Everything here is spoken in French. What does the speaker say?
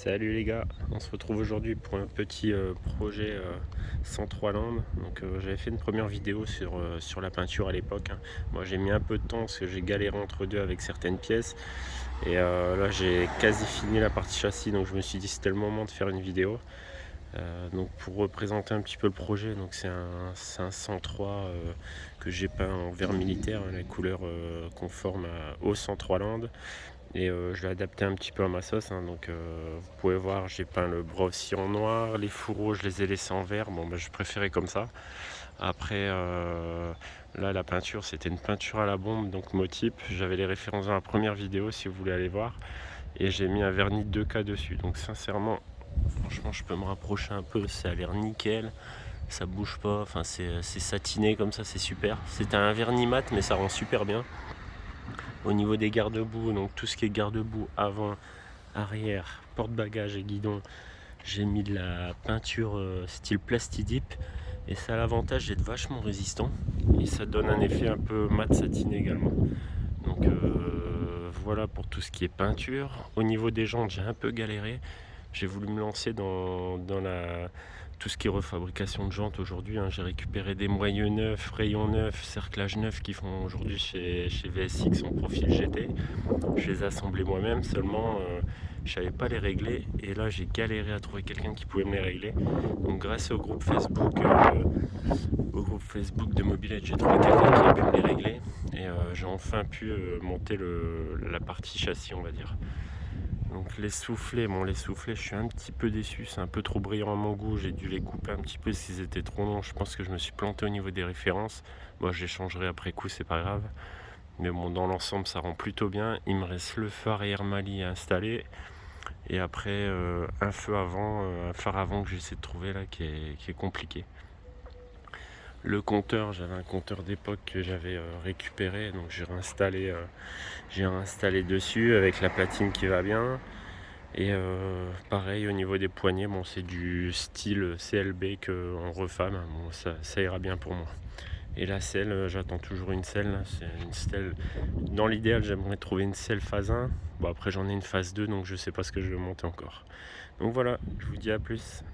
Salut les gars, on se retrouve aujourd'hui pour un petit projet 103 Land. Donc j'avais fait une première vidéo sur la peinture à l'époque, hein. Moi j'ai mis un peu de temps parce que j'ai galéré entre deux avec certaines pièces. Et là j'ai quasi fini la partie châssis, donc je me suis dit c'était le moment de faire une vidéo. Donc pour représenter un petit peu le projet, donc c'est un 103 que j'ai peint en vert militaire, hein, la couleur conforme au 103 Land. Et je l'ai adapté un petit peu à ma sauce, hein. Donc vous pouvez voir, j'ai peint le bras aussi en noir, les fourreaux je les ai laissés en vert. Bon, je préférais comme ça. Après là la peinture c'était une peinture à la bombe, donc Motype. J'avais les références dans la première vidéo si vous voulez aller voir. Et j'ai mis un vernis 2K dessus, donc sincèrement franchement je peux me rapprocher un peu, ça a l'air nickel. Ça bouge pas, enfin c'est satiné comme ça, c'est super. C'était un vernis mat mais ça rend super bien. Au niveau des garde-boue, donc tout ce qui est garde-boue avant, arrière, porte-bagages et guidon, j'ai mis de la peinture style Plastidip. Et ça a l'avantage d'être vachement résistant. Et ça donne un effet un peu mat satiné également. Donc voilà pour tout ce qui est peinture. Au niveau des jantes, j'ai un peu galéré. J'ai voulu me lancer dans tout ce qui est refabrication de jantes aujourd'hui, hein. J'ai récupéré des moyeux neufs, rayons neufs, cerclages neufs qui font aujourd'hui chez VSX en profil GT. Je les ai assemblés moi-même, seulement je savais pas les régler. Et là j'ai galéré à trouver quelqu'un qui pouvait me les régler. Donc grâce au groupe Facebook de Mobilette, j'ai trouvé quelqu'un qui a pu me les régler. Et j'ai enfin pu monter la partie châssis, on va dire. Donc les soufflets, je suis un petit peu déçu, c'est un peu trop brillant à mon goût, j'ai dû les couper un petit peu s'ils étaient trop longs, je pense que je me suis planté au niveau des références. Moi je les changerai après coup, c'est pas grave. Mais bon, dans l'ensemble ça rend plutôt bien. Il me reste le phare arrière Mali à installer. Et après un phare avant que j'essaie de trouver là qui est compliqué. Le compteur, j'avais un compteur d'époque que j'avais récupéré, donc j'ai réinstallé dessus avec la platine qui va bien. Et pareil au niveau des poignées, bon, c'est du style CLB en refame, bon, ça ira bien pour moi. Et la selle, j'attends toujours une selle, là. C'est une selle. Dans l'idéal, j'aimerais trouver une selle phase 1. Bon, après j'en ai une phase 2, donc je sais pas ce que je vais monter encore. Donc voilà, je vous dis à plus.